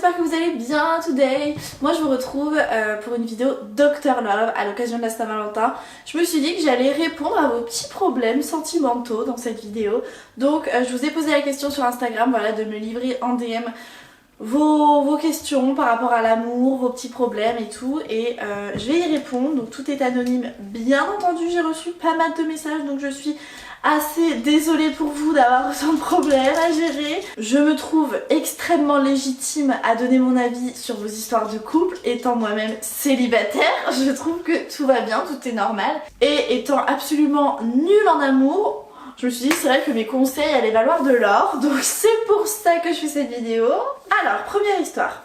j'espère que vous allez bien today. Moi je vous retrouve pour une vidéo Dr Love à l'occasion de la Saint-Valentin. Je me suis dit que j'allais répondre à vos petits problèmes sentimentaux dans cette vidéo. Donc je vous ai posé la question sur Instagram, voilà, de me livrer en DM vos questions par rapport à l'amour, vos petits problèmes et tout, et je vais y répondre. Donc tout est anonyme, bien entendu. J'ai reçu pas mal de messages, donc je suis assez désolée pour vous d'avoir autant de problèmes à gérer. Je me trouve extrêmement légitime à donner mon avis sur vos histoires de couple, étant moi-même célibataire. Je trouve que tout va bien, tout est normal, et étant absolument nulle en amour, je me suis dit c'est vrai que mes conseils allaient valoir de l'or, donc c'est pour ça que je fais cette vidéo. Alors, première histoire.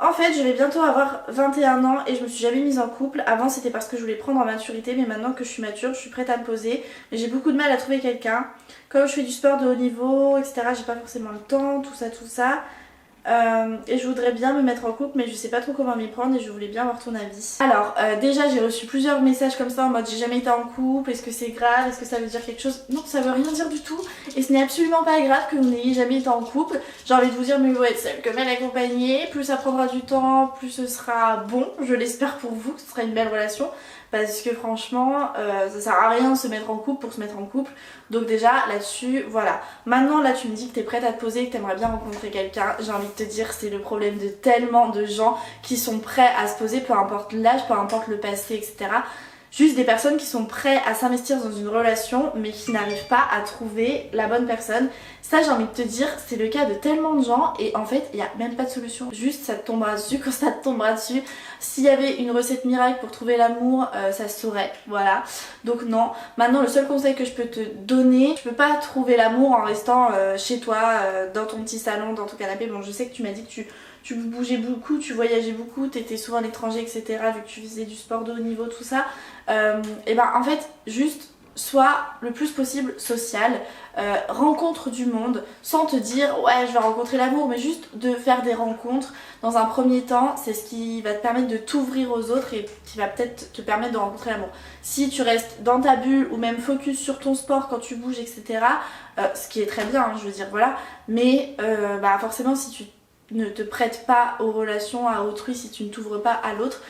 En fait, je vais bientôt avoir 21 ans et je me suis jamais mise en couple. Avant, c'était parce que je voulais prendre en maturité, mais maintenant que je suis mature, je suis prête à me poser. Mais j'ai beaucoup de mal à trouver quelqu'un. Comme je fais du sport de haut niveau, etc., j'ai pas forcément le temps, tout ça, tout ça. Et je voudrais bien me mettre en couple, mais je sais pas trop comment m'y prendre et je voulais bien avoir ton avis. Alors déjà j'ai reçu plusieurs messages comme ça en mode j'ai jamais été en couple, est-ce que c'est grave, est-ce que ça veut dire quelque chose? Non, ça veut rien dire du tout, et ce n'est absolument pas grave que vous n'ayez jamais été en couple. J'ai envie de vous dire mieux vaut être seule que mal accompagnée. Plus ça prendra du temps, plus ce sera bon, je l'espère pour vous, ce sera une belle relation. Parce que franchement ça sert à rien de se mettre en couple pour se mettre en couple. Donc déjà là-dessus voilà. Maintenant là tu me dis que t'es prête à te poser, que t'aimerais bien rencontrer quelqu'un. J'ai envie de te dire c'est le problème de tellement de gens qui sont prêts à se poser, peu importe l'âge, peu importe le passé, etc. Juste des personnes qui sont prêtes à s'investir dans une relation mais qui n'arrivent pas à trouver la bonne personne. Ça j'ai envie de te dire c'est le cas de tellement de gens, et en fait il n'y a même pas de solution. Juste ça te tombera dessus quand ça te tombera dessus. S'il y avait une recette miracle pour trouver l'amour, ça se saurait, voilà. Donc non, maintenant le seul conseil que je peux te donner, tu peux pas trouver l'amour en restant chez toi, dans ton petit salon, dans ton canapé. Bon, je sais que tu m'as dit que tu bougeais beaucoup, tu voyageais beaucoup, t'étais souvent à l'étranger, etc. vu que tu faisais du sport de haut niveau, tout ça. Et ben en fait, juste sois le plus possible social, rencontre du monde sans te dire ouais je vais rencontrer l'amour, mais juste de faire des rencontres dans un premier temps. C'est ce qui va te permettre de t'ouvrir aux autres et qui va peut-être te permettre de rencontrer l'amour. Si tu restes dans ta bulle ou même focus sur ton sport quand tu bouges, etc., ce qui est très bien, hein, je veux dire, voilà, mais bah forcément si tu ne te prêtes pas aux relations à autrui, si tu ne t'ouvres pas à l'autre,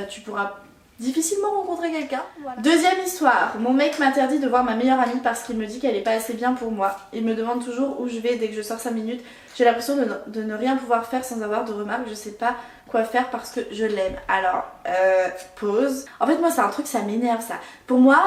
tu pourras difficilement rencontrer quelqu'un. Voilà. Deuxième histoire, mon mec m'interdit de voir ma meilleure amie parce qu'il me dit qu'elle est pas assez bien pour moi. Il me demande toujours où je vais dès que je sors 5 minutes. J'ai l'impression de ne rien pouvoir faire sans avoir de remarques. Je sais pas quoi faire parce que je l'aime. Alors, pause. En fait moi c'est un truc, ça m'énerve ça. Pour moi,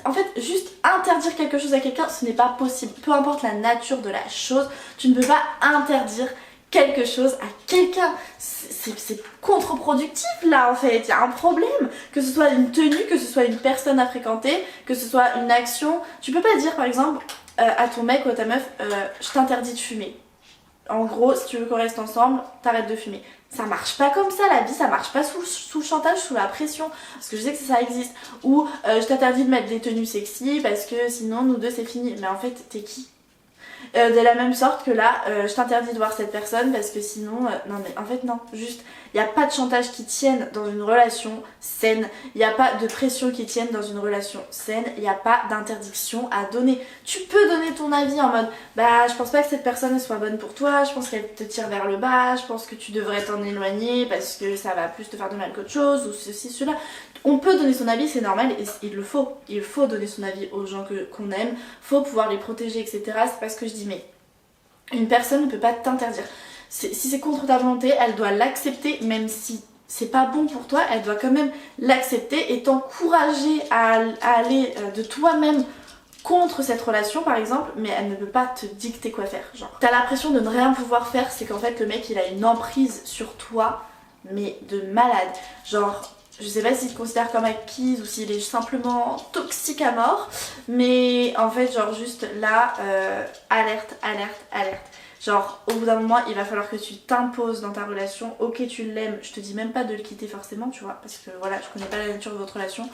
en fait juste interdire quelque chose à quelqu'un, ce n'est pas possible. Peu importe la nature de la chose, tu ne peux pas interdire quelque chose à quelqu'un. C'est contre-productif là en fait, il y a un problème. Que ce soit une tenue, que ce soit une personne à fréquenter, que ce soit une action. Tu peux pas dire par exemple à ton mec ou à ta meuf je t'interdis de fumer. En gros, si tu veux qu'on reste ensemble, t'arrêtes de fumer. Ça marche pas comme ça, la vie ça marche pas sous le chantage, sous la pression. Parce que je sais que ça existe. Ou je t'interdis de mettre des tenues sexy parce que sinon nous deux c'est fini. Mais en fait t'es qui? De la même sorte que là, je t'interdis de voir cette personne parce que sinon, non mais en fait non, juste, il n'y a pas de chantage qui tienne dans une relation saine, il n'y a pas de pression qui tienne dans une relation saine, il n'y a pas d'interdiction à donner. Tu peux donner ton avis en mode, bah je pense pas que cette personne soit bonne pour toi, je pense qu'elle te tire vers le bas, je pense que tu devrais t'en éloigner parce que ça va plus te faire de mal qu'autre chose, ou ceci, cela. On peut donner son avis, c'est normal, et il le faut. Il faut donner son avis aux gens qu'on aime, faut pouvoir les protéger, etc. C'est pas ce que je dis, mais une personne ne peut pas t'interdire. Si c'est contre ta volonté, elle doit l'accepter, même si c'est pas bon pour toi, elle doit quand même l'accepter et t'encourager à aller de toi-même contre cette relation par exemple, mais elle ne peut pas te dicter quoi faire. Genre, t'as l'impression de ne rien pouvoir faire, c'est qu'en fait le mec il a une emprise sur toi, mais de malade. Genre, je sais pas s'il te considère comme acquise ou s'il est simplement toxique à mort, mais en fait genre juste là, alerte, alerte, alerte. Genre au bout d'un moment il va falloir que tu t'imposes dans ta relation. Ok tu l'aimes, je te dis même pas de le quitter forcément tu vois, parce que voilà je connais pas la nature de votre relation,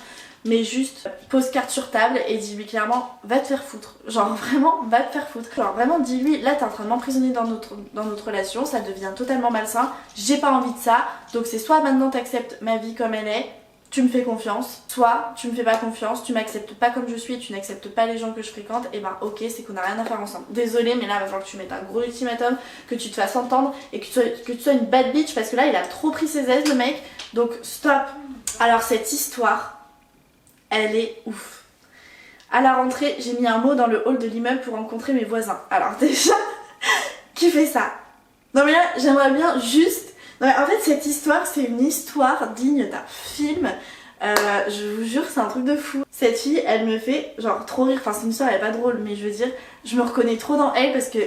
mais juste pose carte sur table et dis-lui clairement va te faire foutre. Genre vraiment va te faire foutre. Genre vraiment dis-lui là t'es en train de m'emprisonner dans notre relation, ça devient totalement malsain, j'ai pas envie de ça, donc c'est soit maintenant t'acceptes ma vie comme elle est, tu me fais confiance, soit tu me fais pas confiance, tu m'acceptes pas comme je suis et tu n'acceptes pas les gens que je fréquente, et ben ok, c'est qu'on a rien à faire ensemble. Désolée, mais là il va falloir que tu mettes un gros ultimatum, que tu te fasses entendre et que tu sois une bad bitch parce que là il a trop pris ses aises le mec, donc stop. Alors cette histoire, elle est ouf. À la rentrée, j'ai mis un mot dans le hall de l'immeuble pour rencontrer mes voisins. Alors déjà, qui fait ça? Non mais là, j'aimerais bien juste... Non mais en fait, cette histoire, c'est une histoire digne d'un film. Je vous jure, c'est un truc de fou. Cette fille, elle me fait genre trop rire. Enfin, c'est une histoire, elle est pas drôle, mais je veux dire, je me reconnais trop dans elle parce que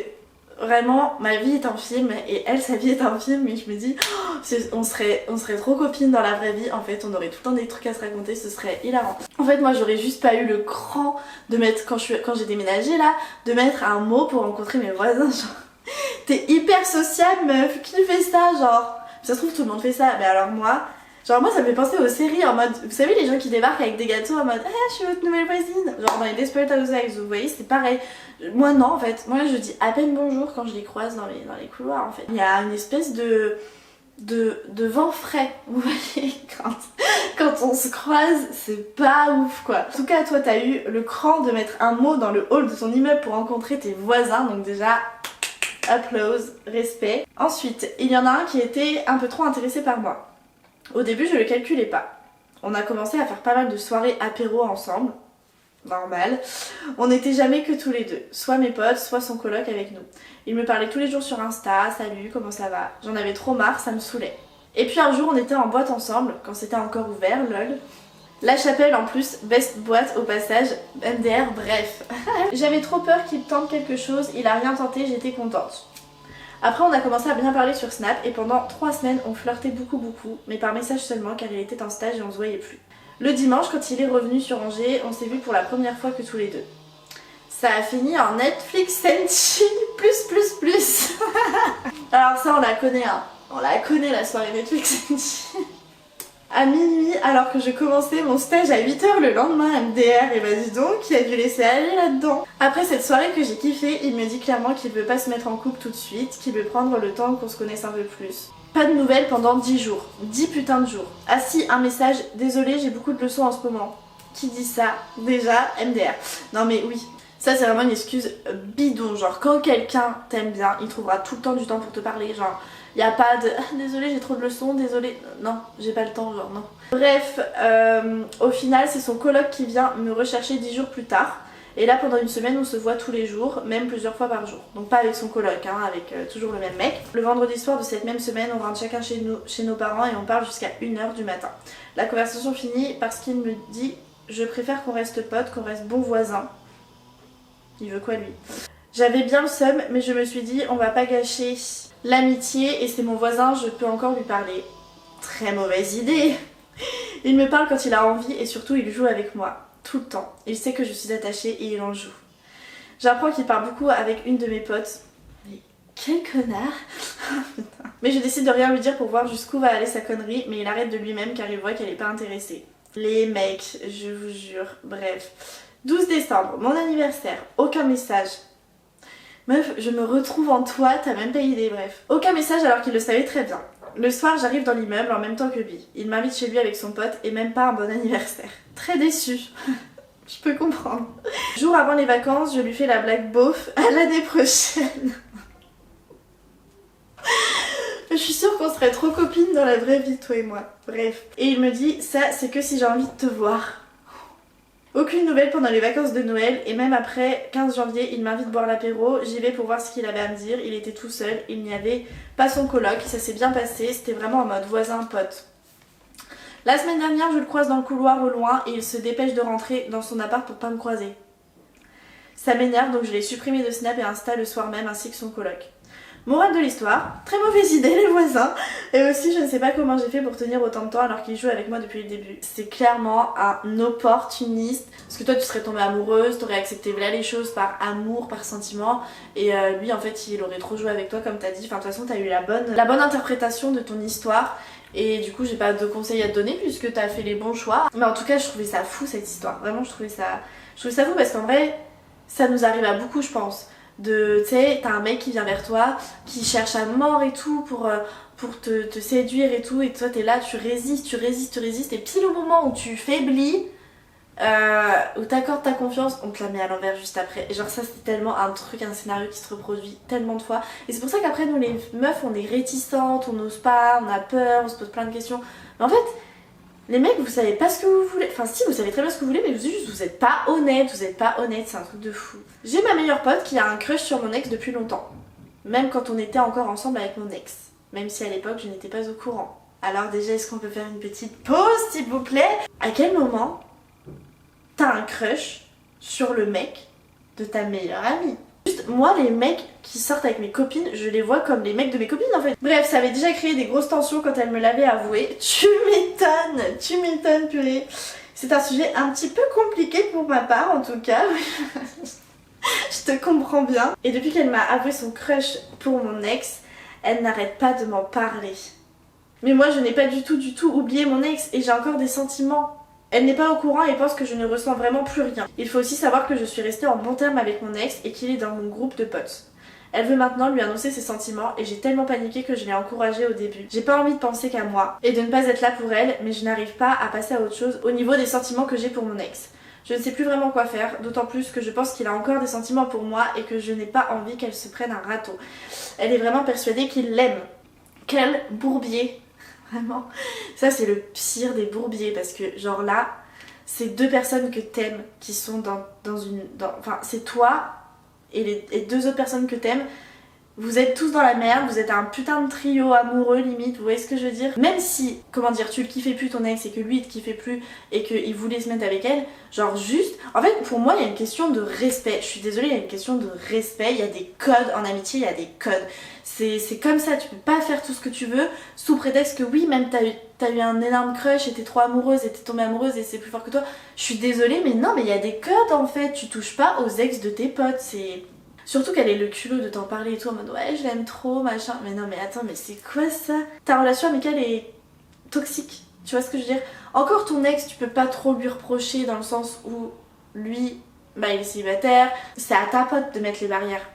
vraiment, ma vie est un film et elle, sa vie est un film. Et je me dis, oh, on serait trop copines dans la vraie vie. En fait, on aurait tout le temps des trucs à se raconter, ce serait hilarant. En fait, moi, j'aurais juste pas eu le cran de mettre, quand j'ai déménagé là, de mettre un mot pour rencontrer mes voisins. Genre, t'es hyper sociable, meuf, qui fait ça? Genre, ça se trouve, tout le monde fait ça. Mais alors moi, genre moi ça me fait penser aux séries en mode, vous savez les gens qui débarquent avec des gâteaux en mode je suis votre nouvelle voisine, genre dans les Desperate Housewives, vous voyez, c'est pareil. Moi non, en fait, moi je dis à peine bonjour quand je les croise dans les couloirs en fait. Il y a une espèce de vent frais, vous voyez, quand on se croise, c'est pas ouf quoi. En tout cas, toi t'as eu le cran de mettre un mot dans le hall de ton immeuble pour rencontrer tes voisins, donc déjà applause, respect. Ensuite, il y en a un qui était un peu trop intéressé par moi. Au début, je le calculais pas. On a commencé à faire pas mal de soirées apéro ensemble. Normal. On n'était jamais que tous les deux. Soit mes potes, soit son coloc avec nous. Il me parlait tous les jours sur Insta. Salut, comment ça va? J'en avais trop marre, ça me saoulait. Et puis un jour, on était en boîte ensemble, quand c'était encore ouvert, lol. La Chapelle en plus, best boîte au passage, MDR, bref. J'avais trop peur qu'il tente quelque chose, il a rien tenté, j'étais contente. Après on a commencé à bien parler sur Snap et pendant 3 semaines on flirtait beaucoup, mais par message seulement car il était en stage et on se voyait plus. Le dimanche quand il est revenu sur Angers, on s'est vu pour la première fois que tous les deux. Ça a fini en Netflix and chill plus. Alors ça on la connaît hein, on la connaît la soirée Netflix and chill. À minuit, alors que je commençais mon stage à 8h le lendemain MDR, et bah dis donc, il a dû laisser aller là-dedans. Après cette soirée que j'ai kiffé, il me dit clairement qu'il veut pas se mettre en couple tout de suite, qu'il veut prendre le temps qu'on se connaisse un peu plus. Pas de nouvelles pendant 10 jours. 10 putains de jours. Ah si, un message, désolé, j'ai beaucoup de leçons en ce moment. Qui dit ça? Déjà, MDR. Non mais oui, ça c'est vraiment une excuse bidon, genre quand quelqu'un t'aime bien, il trouvera tout le temps du temps pour te parler, genre... Y a pas de désolé j'ai trop de leçons, désolé, non j'ai pas le temps, genre non. Bref, au final c'est son coloc qui vient me rechercher 10 jours plus tard. Et là pendant une semaine on se voit tous les jours, même plusieurs fois par jour. Donc pas avec son coloc, hein, avec toujours le même mec. Le vendredi soir de cette même semaine on rentre chacun chez nos parents et on parle jusqu'à 1h du matin. La conversation finit parce qu'il me dit je préfère qu'on reste potes, qu'on reste bons voisins. Il veut quoi lui? J'avais bien le seum mais je me suis dit on va pas gâcher l'amitié et c'est mon voisin, je peux encore lui parler. Très mauvaise idée. Il me parle quand il a envie et surtout il joue avec moi, tout le temps. Il sait que je suis attachée et il en joue. J'apprends qu'il parle beaucoup avec une de mes potes. Mais quel connard. Mais je décide de rien lui dire pour voir jusqu'où va aller sa connerie, mais il arrête de lui-même car il voit qu'elle est pas intéressée. Les mecs, je vous jure. Bref. 12 décembre, mon anniversaire, aucun message. Meuf, je me retrouve en toi, t'as même pas idée, bref. Aucun message alors qu'il le savait très bien. Le soir, j'arrive dans l'immeuble en même temps que lui. Il m'invite chez lui avec son pote et même pas un bon anniversaire. Très déçue. Je peux comprendre. Jour avant les vacances, je lui fais la blague beauf à l'année prochaine. Je suis sûre qu'on serait trop copines dans la vraie vie, toi et moi. Bref. Et il me dit, ça c'est que si j'ai envie de te voir. Aucune nouvelle pendant les vacances de Noël et même après 15 janvier il m'invite boire l'apéro, j'y vais pour voir ce qu'il avait à me dire, il était tout seul, il n'y avait pas son coloc, ça s'est bien passé, c'était vraiment en mode voisin-pote. La semaine dernière je le croise dans le couloir au loin et il se dépêche de rentrer dans son appart pour pas me croiser. Ça m'énerve donc je l'ai supprimé de Snap et Insta le soir même ainsi que son coloc. Morale de l'histoire, très mauvaise idée les voisins. Et aussi je ne sais pas comment j'ai fait pour tenir autant de temps alors qu'il joue avec moi depuis le début. C'est clairement un opportuniste. Parce que toi tu serais tombée amoureuse, t'aurais accepté là les choses par amour, par sentiment. Et lui en fait il aurait trop joué avec toi comme t'as dit. Enfin de toute façon t'as eu la bonne interprétation de ton histoire. Et du coup j'ai pas de conseils à te donner puisque t'as fait les bons choix. Mais en tout cas je trouvais ça fou cette histoire. Vraiment je trouvais ça fou parce qu'en vrai ça nous arrive à beaucoup je pense. de, tu sais, t'as un mec qui vient vers toi, qui cherche à mort et tout pour te séduire et tout, et toi t'es là, tu résistes, et pile au moment où tu faiblis, où t'accordes ta confiance, on te la met à l'envers juste après. Et genre ça c'est tellement un truc, un scénario qui se reproduit tellement de fois. Et c'est pour ça qu'après nous les meufs on est réticentes, on n'ose pas, on a peur, on se pose plein de questions. Mais en fait, les mecs vous savez pas ce que vous voulez, enfin si vous savez très bien ce que vous voulez, mais vous êtes pas honnête, c'est un truc de fou. J'ai ma meilleure pote qui a un crush sur mon ex depuis longtemps. Même quand on était encore ensemble avec mon ex. Même si à l'époque je n'étais pas au courant. Alors déjà est-ce qu'on peut faire une petite pause s'il vous plaît? À quel moment t'as un crush sur le mec de ta meilleure amie? Juste, moi, les mecs qui sortent avec mes copines, je les vois comme les mecs de mes copines en fait. Bref, ça avait déjà créé des grosses tensions quand elle me l'avait avoué. Tu m'étonnes, purée. C'est un sujet un petit peu compliqué pour ma part en tout cas. Je te comprends bien. Et depuis qu'elle m'a avoué son crush pour mon ex, elle n'arrête pas de m'en parler. Mais moi, je n'ai pas du tout oublié mon ex et j'ai encore des sentiments. Elle n'est pas au courant et pense que je ne ressens vraiment plus rien. Il faut aussi savoir que je suis restée en bon terme avec mon ex et qu'il est dans mon groupe de potes. Elle veut maintenant lui annoncer ses sentiments et j'ai tellement paniqué que je l'ai encouragée au début. J'ai pas envie de penser qu'à moi et de ne pas être là pour elle, mais je n'arrive pas à passer à autre chose au niveau des sentiments que j'ai pour mon ex. Je ne sais plus vraiment quoi faire, d'autant plus que je pense qu'il a encore des sentiments pour moi et que je n'ai pas envie qu'elle se prenne un râteau. Elle est vraiment persuadée qu'il l'aime. Quel bourbier! Vraiment, ça c'est le pire des bourbiers parce que genre là, c'est deux personnes que t'aimes qui sont enfin c'est toi et les deux autres personnes que t'aimes. Vous êtes tous dans la merde, vous êtes un putain de trio amoureux limite, vous voyez ce que je veux dire? Même si, comment dire, tu le kiffais plus ton ex et que lui il te kiffait plus et qu'il voulait se mettre avec elle, genre juste, en fait pour moi il y a une question de respect, je suis désolée, il y a une question de respect, il y a des codes en amitié, il y a des codes. C'est comme ça, tu peux pas faire tout ce que tu veux sous prétexte que oui, même t'as eu un énorme crush et t'es trop amoureuse et t'es tombée amoureuse et c'est plus fort que toi. Je suis désolée mais non, mais il y a des codes en fait, tu touches pas aux ex de tes potes, c'est... Surtout qu'elle ait le culot de t'en parler et tout en mode ouais je l'aime trop machin. Mais non mais attends mais c'est quoi ça? Ta relation avec elle est toxique, tu vois ce que je veux dire? Encore ton ex tu peux pas trop lui reprocher dans le sens où lui bah il est célibataire. C'est à ta pote de mettre les barrières.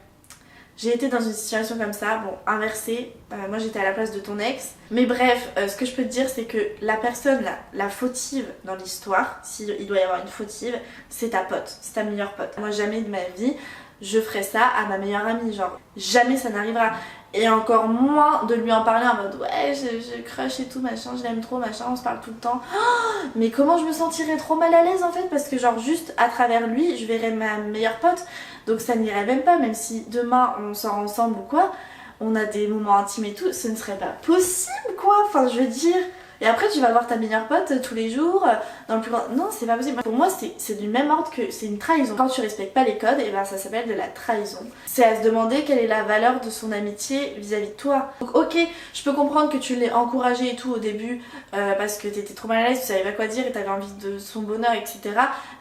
J'ai été dans une situation comme ça, bon inversée, moi j'étais à la place de ton ex. Mais bref, ce que je peux te dire c'est que la personne la fautive dans l'histoire, s'il doit y avoir une fautive, c'est ta pote, c'est ta meilleure pote. Moi jamais de ma vie je ferais ça à ma meilleure amie, genre jamais ça n'arrivera. Et encore moins de lui en parler en mode ouais je crush et tout machin, je l'aime trop machin, on se parle tout le temps. Oh, mais comment je me sentirais trop mal à l'aise en fait, parce que genre juste à travers lui je verrais ma meilleure pote, donc ça n'irait même pas, même si demain on sort ensemble ou quoi, on a des moments intimes et tout, ce ne serait pas possible quoi, enfin je veux dire... Et après tu vas voir ta meilleure pote tous les jours dans le plus grand... Non c'est pas possible. Pour moi c'est du même ordre que c'est une trahison. Quand tu respectes pas les codes, et ben ça s'appelle de la trahison. C'est à se demander quelle est la valeur de son amitié vis-à-vis de toi. Donc ok, je peux comprendre que tu l'aies encouragé et tout au début parce que t'étais trop mal à l'aise, tu savais pas quoi dire et t'avais envie de son bonheur etc.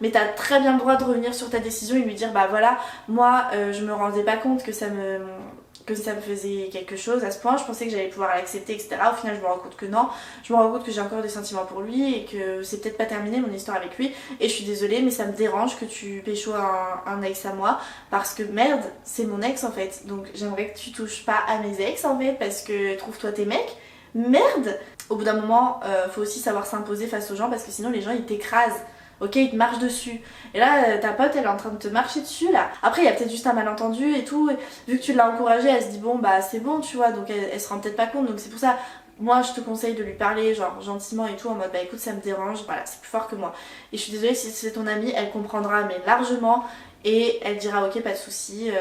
Mais t'as très bien le droit de revenir sur ta décision et lui dire bah voilà, moi je me rendais pas compte que ça me faisait quelque chose à ce point, je pensais que j'allais pouvoir l'accepter etc. Au final je me rends compte que non, je me rends compte que j'ai encore des sentiments pour lui et que c'est peut-être pas terminé mon histoire avec lui et je suis désolée mais ça me dérange que tu pécho un ex à moi parce que merde c'est mon ex en fait, donc j'aimerais que tu touches pas à mes ex en fait parce que trouve-toi tes mecs, merde. Au bout d'un moment faut aussi savoir s'imposer face aux gens parce que sinon les gens ils t'écrasent. Ok, il te marche dessus. Et là, ta pote, elle est en train de te marcher dessus, là. Après, il y a peut-être juste un malentendu et tout. Vu que tu l'as encouragée, elle se dit, bon, bah, c'est bon, tu vois. Donc, elle se rend peut-être pas compte. Donc, c'est pour ça, moi, je te conseille de lui parler, genre, gentiment et tout, en mode, bah, écoute, ça me dérange. Voilà, c'est plus fort que moi. Et je suis désolée, si c'est ton amie, elle comprendra, mais largement. Et elle dira ok pas de soucis,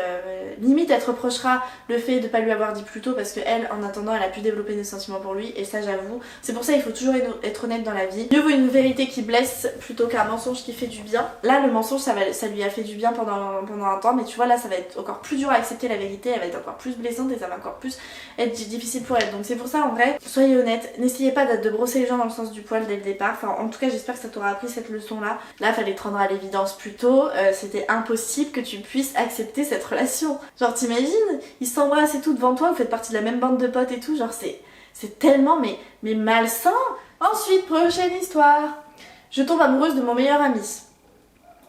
limite elle te reprochera le fait de pas lui avoir dit plus tôt parce que elle en attendant elle a pu développer des sentiments pour lui et ça j'avoue, c'est pour ça il faut toujours être honnête dans la vie. Mieux vaut une vérité qui blesse plutôt qu'un mensonge qui fait du bien. Là le mensonge ça lui a fait du bien pendant un temps mais tu vois là ça va être encore plus dur à accepter la vérité, elle va être encore plus blessante et ça va encore plus être difficile pour elle. Donc c'est pour ça en vrai, soyez honnête, n'essayez pas de brosser les gens dans le sens du poil dès le départ, enfin en tout cas j'espère que ça t'aura appris cette leçon là. Là fallait te rendre à l'évidence plus tôt, c'était impossible que tu puisses accepter cette relation. Genre t'imagines, ils s'embrassent et tout devant toi, vous faites partie de la même bande de potes et tout, genre c'est tellement mais malsain. Ensuite, prochaine histoire. Je tombe amoureuse de mon meilleur ami.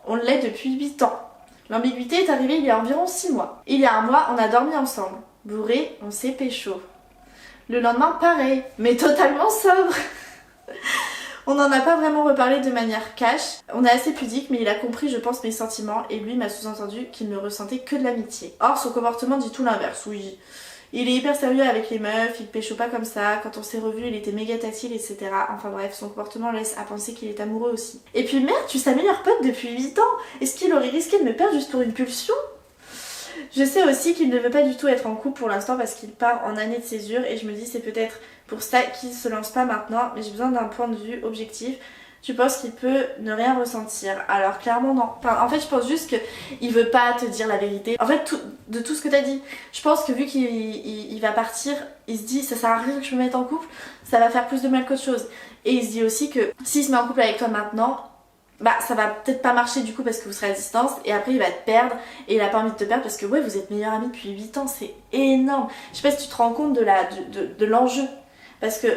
On l'est depuis 8 ans. L'ambiguïté est arrivée il y a environ 6 mois. Il y a un mois, on a dormi ensemble. Bourré, on s'est pécho. Le lendemain, pareil, mais totalement sobre. On n'en a pas vraiment reparlé de manière cash. On est assez pudique, mais il a compris, je pense, mes sentiments et lui m'a sous-entendu qu'il ne ressentait que de l'amitié. Or, son comportement dit tout l'inverse, oui. Il est hyper sérieux avec les meufs, il pécho pas comme ça, quand on s'est revus il était méga tactile, etc. Enfin bref, son comportement laisse à penser qu'il est amoureux aussi. Et puis merde, tu es sa meilleure pote depuis 8 ans. Est-ce qu'il aurait risqué de me perdre juste pour une pulsion? Je sais aussi qu'il ne veut pas du tout être en couple pour l'instant parce qu'il part en année de césure et je me dis c'est peut-être pour ça qu'il se lance pas maintenant, mais j'ai besoin d'un point de vue objectif. Tu penses qu'il peut ne rien ressentir? Alors clairement non. Enfin, en fait je pense juste qu'il veut pas te dire la vérité. En fait de tout ce que t'as dit, je pense que vu qu'il va partir, il se dit ça sert à rien que je me mette en couple, ça va faire plus de mal qu'autre chose. Et il se dit aussi que s'il se met en couple avec toi maintenant, bah ça va peut-être pas marcher du coup parce que vous serez à distance et après il va te perdre et il a pas envie de te perdre parce que ouais vous êtes meilleurs amis depuis 8 ans, c'est énorme. Je sais pas si tu te rends compte de l'enjeu. Parce que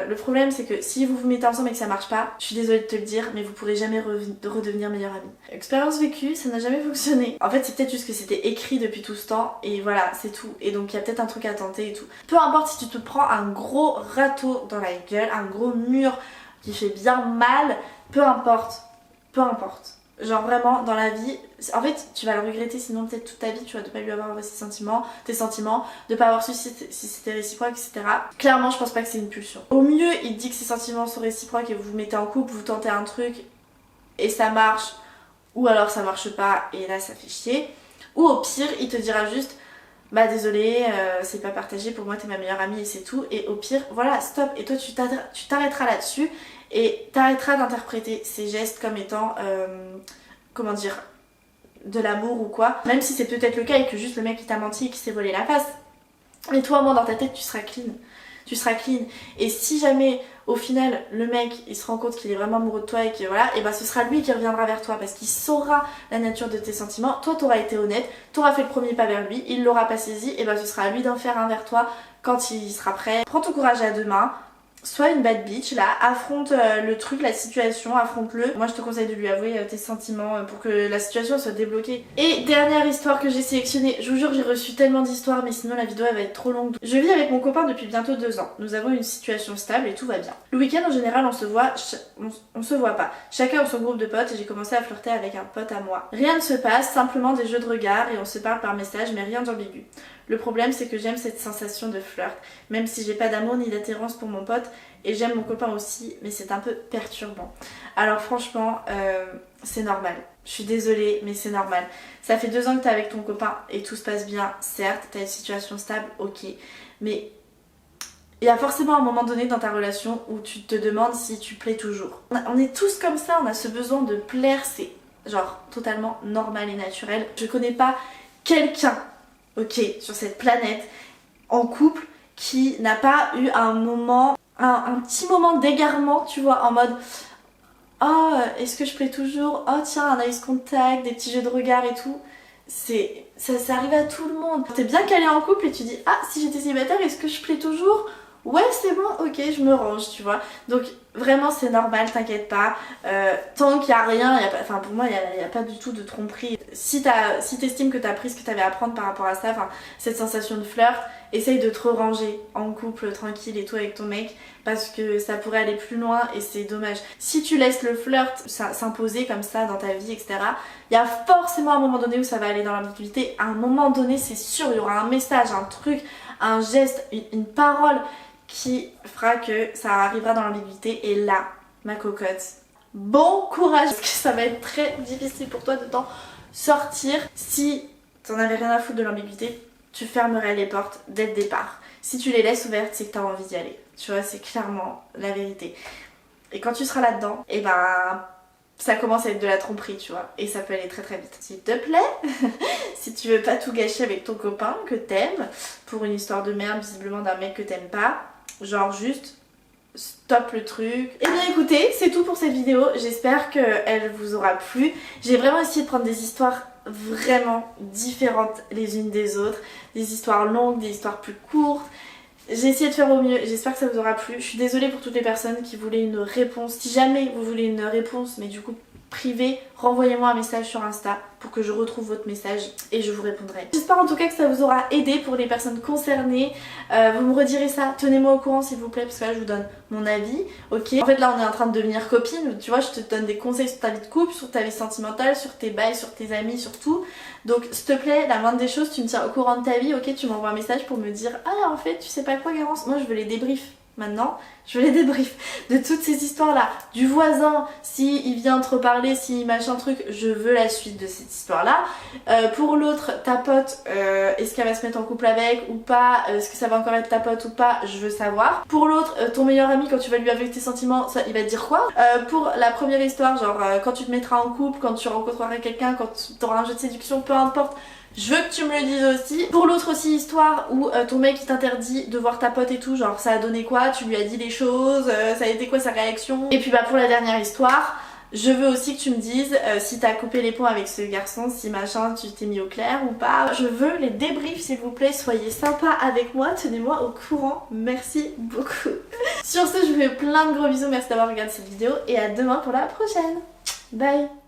le problème c'est que si vous vous mettez ensemble et que ça marche pas, je suis désolée de te le dire, mais vous pourrez jamais redevenir meilleurs amis. Expérience vécue, ça n'a jamais fonctionné. En fait c'est peut-être juste que c'était écrit depuis tout ce temps et voilà, c'est tout. Et donc il y a peut-être un truc à tenter et tout. Peu importe si tu te prends un gros râteau dans la gueule, un gros mur qui fait bien mal, peu importe. Peu importe. Genre vraiment dans la vie, en fait tu vas le regretter sinon peut-être toute ta vie, tu vois, de pas lui avoir envoyé tes sentiments, de pas avoir su si c'était réciproque, etc. Clairement je pense pas que c'est une pulsion. Au mieux il te dit que ses sentiments sont réciproques et vous vous mettez en couple, vous tentez un truc et ça marche, ou alors ça marche pas et là ça fait chier. Ou au pire il te dira juste bah désolé, c'est pas partagé, pour moi t'es ma meilleure amie et c'est tout. Et au pire, voilà, stop. Et toi tu t'arrêteras là-dessus et t'arrêteras d'interpréter ces gestes comme étant, comment dire, de l'amour ou quoi. Même si c'est peut-être le cas et que juste le mec qui t'a menti et qui s'est volé la face. Mais toi au moins dans ta tête tu seras clean. Tu seras clean. Et si jamais au final le mec il se rend compte qu'il est vraiment amoureux de toi et que voilà, et ben ce sera lui qui reviendra vers toi parce qu'il saura la nature de tes sentiments. Toi t'auras été honnête, t'auras fait le premier pas vers lui, il l'aura pas saisi, et ben ce sera à lui d'en faire un vers toi quand il sera prêt. Prends ton courage à deux mains. Sois une bad bitch là, affronte le truc, la situation, affronte-le. Moi je te conseille de lui avouer tes sentiments pour que la situation soit débloquée. Et dernière histoire que j'ai sélectionnée, je vous jure j'ai reçu tellement d'histoires mais sinon la vidéo elle va être trop longue. Je vis avec mon copain depuis bientôt 2 ans. Nous avons une situation stable et tout va bien. Le week-end en général on se voit pas. Chacun a son groupe de potes et j'ai commencé à flirter avec un pote à moi. Rien ne se passe, simplement des jeux de regard et on se parle par message mais rien d'ambigu. Le problème c'est que j'aime cette sensation de flirt, même si j'ai pas d'amour ni d'attirance pour mon pote et j'aime mon copain aussi, mais c'est un peu perturbant. Alors franchement, c'est normal. Je suis désolée, mais c'est normal. Ça fait 2 ans que t'es avec ton copain et tout se passe bien, certes, t'as une situation stable, ok, mais il y a forcément un moment donné dans ta relation où tu te demandes si tu plais toujours. On est tous comme ça, on a ce besoin de plaire, c'est genre totalement normal et naturel. Je connais pas quelqu'un, ok, sur cette planète, en couple, qui n'a pas eu un moment, un petit moment d'égarement, tu vois, en mode oh, est-ce que je plais toujours? Oh tiens, un ice contact, des petits jeux de regard et tout. Ça arrive à tout le monde. T'es bien calé en couple et tu dis ah, si j'étais célibataire, est-ce que je plais toujours? Ouais, c'est bon, ok, je me range, tu vois. Donc vraiment c'est normal, t'inquiète pas. Tant qu'il n'y a rien, enfin pour moi il n'y a pas du tout de tromperie. Si t'estimes que t'as pris ce que t'avais à prendre par rapport à ça, enfin cette sensation de flirt, essaye de te ranger en couple tranquille et tout avec ton mec parce que ça pourrait aller plus loin et c'est dommage. Si tu laisses le flirt s'imposer comme ça dans ta vie, etc., il y a forcément un moment donné où ça va aller dans l'ambiguïté. À un moment donné, c'est sûr, il y aura un message, un truc, un geste, une parole qui fera que ça arrivera dans l'ambiguïté. Et là, ma cocotte, bon courage parce que ça va être très difficile pour toi de t'en sortir. Si t'en avais rien à foutre de l'ambiguïté, tu fermerais les portes dès le départ. Si tu les laisses ouvertes, c'est que t'as envie d'y aller. Tu vois, c'est clairement la vérité. Et quand tu seras là-dedans, et ben ça commence à être de la tromperie, tu vois. Et ça peut aller très très vite. S'il te plaît, si tu veux pas tout gâcher avec ton copain que t'aimes, pour une histoire de merde visiblement d'un mec que t'aimes pas, genre juste stop le truc. Et bien écoutez, c'est tout pour cette vidéo. J'espère qu'elle vous aura plu. J'ai vraiment essayé de prendre des histoires vraiment différentes les unes des autres. Des histoires longues, des histoires plus courtes. J'ai essayé de faire au mieux, j'espère que ça vous aura plu. Je suis désolée pour toutes les personnes qui voulaient une réponse. Si jamais vous voulez une réponse, mais du coup privé, renvoyez-moi un message sur Insta pour que je retrouve votre message et je vous répondrai. J'espère en tout cas que ça vous aura aidé pour les personnes concernées. Vous me redirez ça, tenez-moi au courant s'il vous plaît, parce que là je vous donne mon avis, ok? En fait là on est en train de devenir copines, tu vois, je te donne des conseils sur ta vie de couple, sur ta vie sentimentale, sur tes bails, sur tes amis, sur tout. Donc s'il te plaît, la moindre des choses, tu me tiens au courant de ta vie, ok? Tu m'envoies un message pour me dire ah en fait tu sais pas quoi Garance, moi je veux les débriefs. Maintenant, je veux les débriefs de toutes ces histoires-là. Du voisin, s'il vient te reparler, si machin truc, je veux la suite de cette histoire-là. Pour l'autre, ta pote, est-ce qu'elle va se mettre en couple avec ou pas? Est-ce que ça va encore être ta pote ou pas? Je veux savoir. Pour l'autre, ton meilleur ami, quand tu vas lui avouer tes sentiments, ça, il va te dire quoi? Pour la première histoire, genre quand tu te mettras en couple, quand tu rencontreras quelqu'un, quand tu auras un jeu de séduction, peu importe. Je veux que tu me le dises aussi. Pour l'autre aussi histoire où ton mec il t'interdit de voir ta pote et tout, genre ça a donné quoi? Tu lui as dit les choses, ça a été quoi sa réaction? Et puis bah pour la dernière histoire, je veux aussi que tu me dises si t'as coupé les ponts avec ce garçon, si machin tu t'es mis au clair ou pas. Je veux les débriefs s'il vous plaît, soyez sympa avec moi, tenez-moi au courant, merci beaucoup. Sur ce je vous fais plein de gros bisous, merci d'avoir regardé cette vidéo et à demain pour la prochaine. Bye.